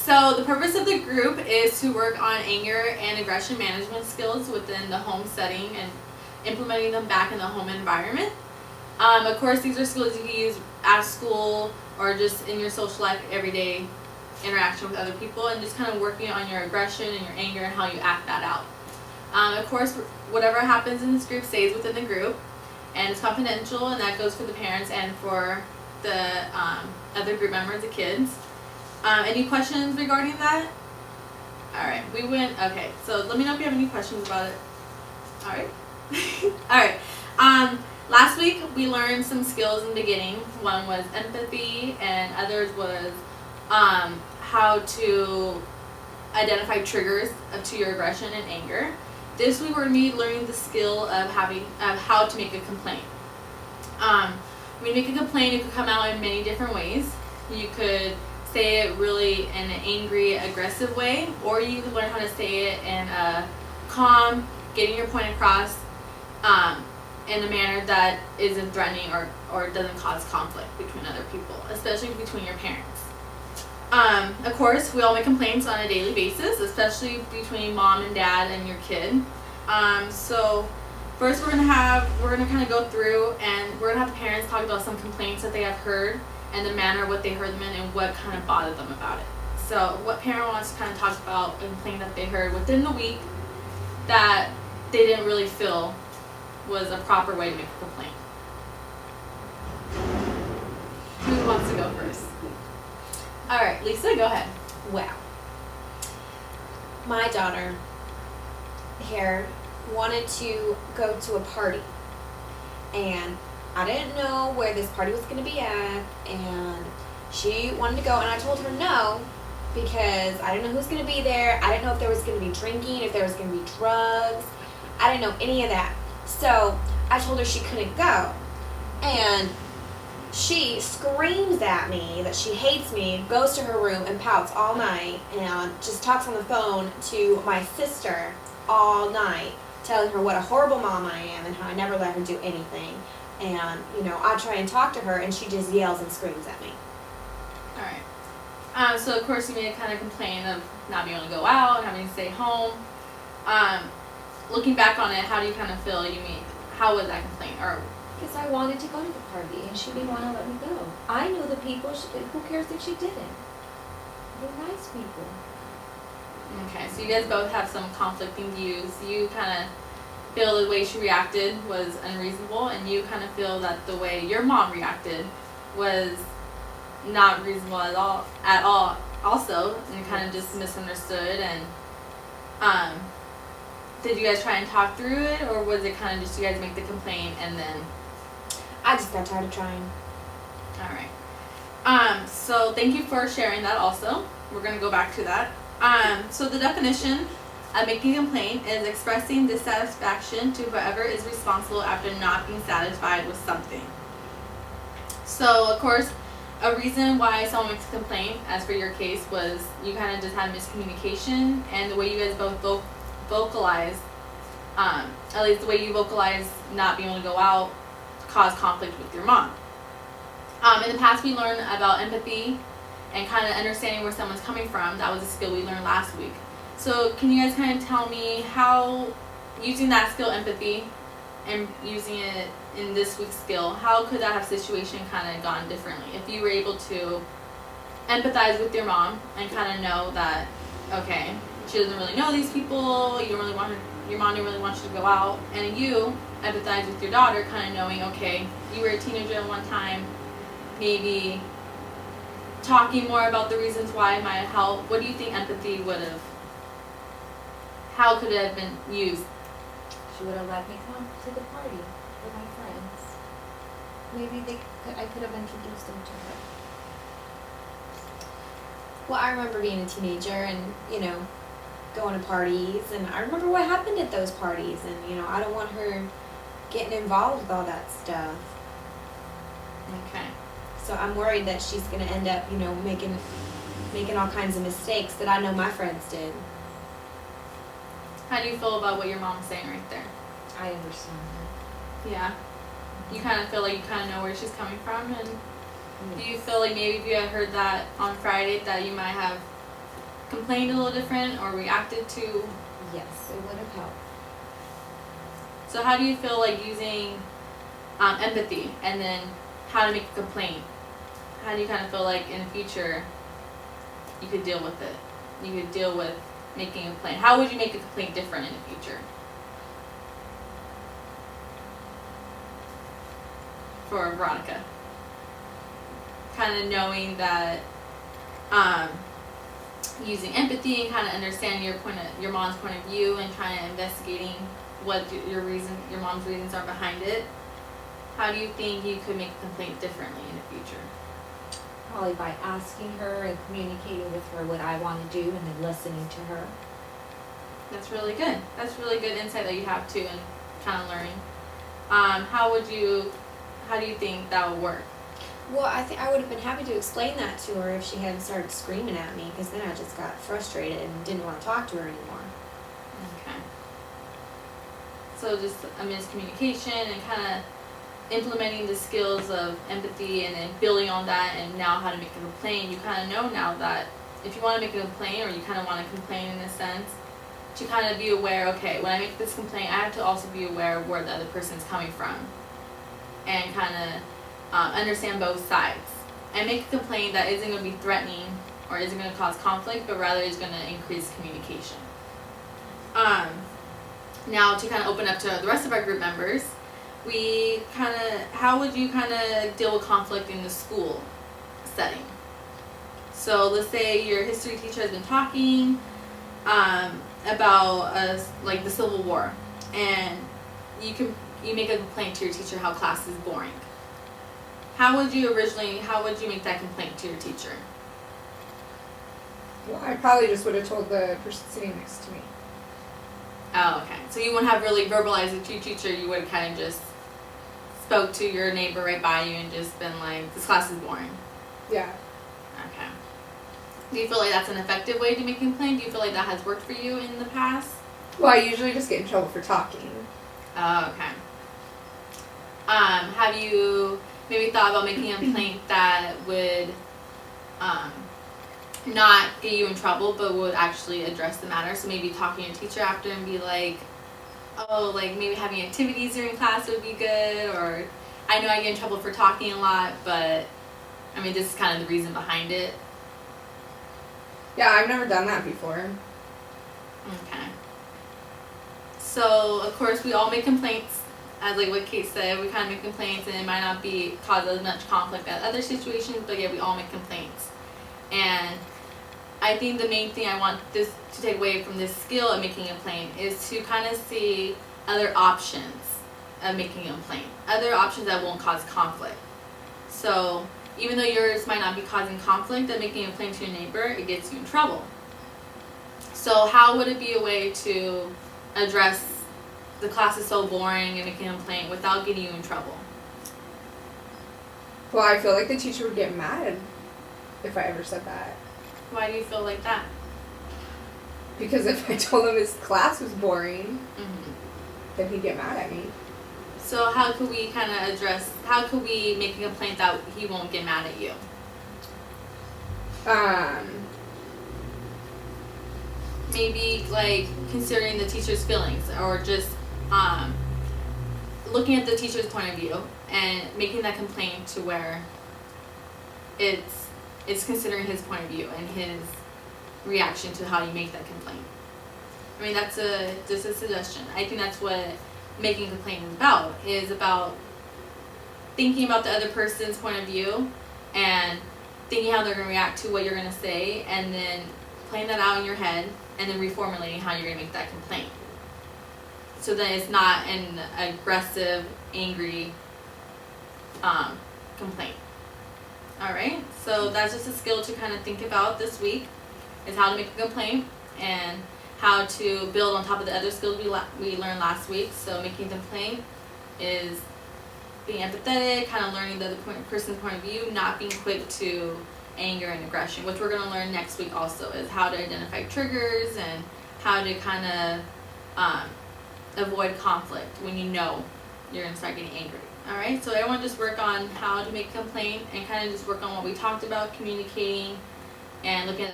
So the purpose of the group is to work on anger and aggression management skills within the home setting and implementing them back in the home environment. Of course, these are skills you can use at school or just in your social life, everyday interaction with other people, and just kind of working on your aggression and your anger and how you act that out. Of course, whatever happens in this group stays within the group, and it's confidential, and that goes for the parents and for the other group members, the kids. Any questions regarding that? Alright, okay, so let me know if you have any questions about it. Alright. Alright, last week we learned some skills in the beginning. One was empathy, and others was how to identify triggers to your aggression and anger. This week we're going to be learning the skill of how to make a complaint. When you make a complaint, it could come out in many different ways. You could say it really in an angry, aggressive way, or you can learn how to say it in a calm, getting your point across in a manner that isn't threatening or doesn't cause conflict between other people, especially between your parents. Of course, we all make complaints on a daily basis, especially between mom and dad and your kid. So first we're gonna kind of go through, and we're gonna have the parents talk about some complaints that they have heard and the manner what they heard them in and what kind of bothered them about it. So what parent wants to kind of talk about a complaint that they heard within the week that they didn't really feel was a proper way to make a complaint? Who wants to go first? Alright, Lisa, go ahead. Well, my daughter here wanted to go to a party, and I didn't know where this party was going to be at, and she wanted to go, and I told her no, because I didn't know who was going to be there. I didn't know if there was going to be drinking, if there was going to be drugs. I didn't know any of that. So I told her she couldn't go, and she screams at me that she hates me, goes to her room and pouts all night, and just talks on the phone to my sister all night, telling her what a horrible mom I am and how I never let her do anything. And, I try and talk to her, and she just yells and screams at me. Alright. So, of course, you made a kind of complaint of not being able to go out and having to stay home. Looking back on it, how do you kind of feel? How was that complaint? Or because I wanted to go to the party, and she didn't want to let me go. I knew the people. Who cares if she didn't? They're nice people. Okay, so you guys both have some conflicting views. You kind of feel the way she reacted was unreasonable, and you kind of feel that the way your mom reacted was not reasonable at all also, and you kind of just misunderstood. And did you guys try and talk through it, or was it kind of just you guys make the complaint and then? I just got tired of trying. Alright. So thank you for sharing that also. We're going to go back to that. So the definition of making a complaint is expressing dissatisfaction to whoever is responsible after not being satisfied with something. So, of course, a reason why someone makes a complaint, as for your case, was you kind of just had miscommunication, and the way you guys both vocalize, at least the way you vocalize not being able to go out, caused conflict with your mom. In the past, we learned about empathy and kind of understanding where someone's coming from. That was a skill we learned last week. So can you guys kind of tell me how, using that skill, empathy, and using it in this week's skill, how could that have situation kind of gone differently? If you were able to empathize with your mom and kind of know that, okay, she doesn't really know these people, your mom didn't really want you to go out, and you empathize with your daughter, kind of knowing, okay, you were a teenager at one time, maybe talking more about the reasons why it might help. What do you think empathy would have, how could it have been used? She would have let me come to the party with my friends. Maybe I could have introduced them to her. Well, I remember being a teenager and, going to parties, and I remember what happened at those parties, and, I don't want her getting involved with all that stuff. Okay. So I'm worried that she's going to end up, making all kinds of mistakes that I know my friends did. How do you feel about what your mom's saying right there? I understand that. Yeah. You kind of feel like you kind of know where she's coming from, and do you feel like maybe if you had heard that on Friday that you might have complained a little different or reacted to? Yes, it would have helped. So how do you feel like using empathy and then how to make a complaint? How do you kind of feel like in the future you could deal with it? You could deal with making a complaint. How would you make a complaint different in the future? For Veronica. Kind of knowing that using empathy and kind of understanding your mom's point of view and kind of investigating what your mom's reasons are behind it. How do you think you could make a complaint differently in the future? Probably by asking her and communicating with her what I want to do and then listening to her. That's really good. That's really good insight that you have too, and kind of learning. How do you think that would work? Well, I think I would have been happy to explain that to her if she hadn't started screaming at me, because then I just got frustrated and didn't want to talk to her anymore. Okay. So just a miscommunication and kind of implementing the skills of empathy and then building on that, and now how to make a complaint. You kind of know now that if you want to make a complaint, or you kind of want to complain in a sense, to kind of be aware, okay, when I make this complaint, I have to also be aware of where the other person's coming from, and kind of understand both sides, and make a complaint that isn't going to be threatening or isn't going to cause conflict, but rather is going to increase communication. Now to kind of open up to the rest of our group members, how would you kind of deal with conflict in the school setting? So let's say your history teacher has been talking about like the Civil War, and you make a complaint to your teacher how class is boring. How would you make that complaint to your teacher? Well, I probably just would have told the person sitting next to me. Oh, okay. So you wouldn't have really verbalized it to your teacher. You would have kind of just spoke to your neighbor right by you and just been like, this class is boring. Yeah. Okay. Do you feel like that's an effective way to make a complaint? Do you feel like that has worked for you in the past? Well, I usually just get in trouble for talking. Oh, okay. Have you maybe thought about making a complaint that would not get you in trouble, but would actually address the matter? So maybe talking to your teacher after and be like, oh, like maybe having activities during class would be good, or I know I get in trouble for talking a lot, but I mean, this is kind of the reason behind it. Yeah, I've never done that before. Okay. So, of course, we all make complaints. As like what Kate said, we kind of make complaints, and it might not cause as much conflict as other situations, but yeah, we all make complaints. And I think the main thing I want this to take away from this skill of making a complaint is to kind of see other options of making a complaint, other options that won't cause conflict. So even though yours might not be causing conflict, that making a complaint to your neighbor, it gets you in trouble. So how would it be a way to address the class is so boring and making a complaint without getting you in trouble? Well, I feel like the teacher would get mad if I ever said that. Why do you feel like that? Because if I told him his class was boring, Mm-hmm. then he'd get mad at me. So how could we make a complaint that he won't get mad at you? Maybe like considering the teacher's feelings, or just looking at the teacher's point of view and making that complaint to where it's considering his point of view and his reaction to how you make that complaint. I mean, that's just a suggestion. I think that's what making a complaint is about thinking about the other person's point of view and thinking how they're going to react to what you're going to say, and then playing that out in your head and then reformulating how you're going to make that complaint. So then it's not an aggressive, angry complaint. Alright, so that's just a skill to kind of think about this week, is how to make a complaint and how to build on top of the other skills we learned last week. So making a complaint is being empathetic, kind of learning the other person's point of view, not being quick to anger and aggression, which we're going to learn next week also, is how to identify triggers and how to kind of avoid conflict when you know you're going to start getting angry. Alright, so everyone just work on how to make a complaint and kind of just work on what we talked about, communicating and looking at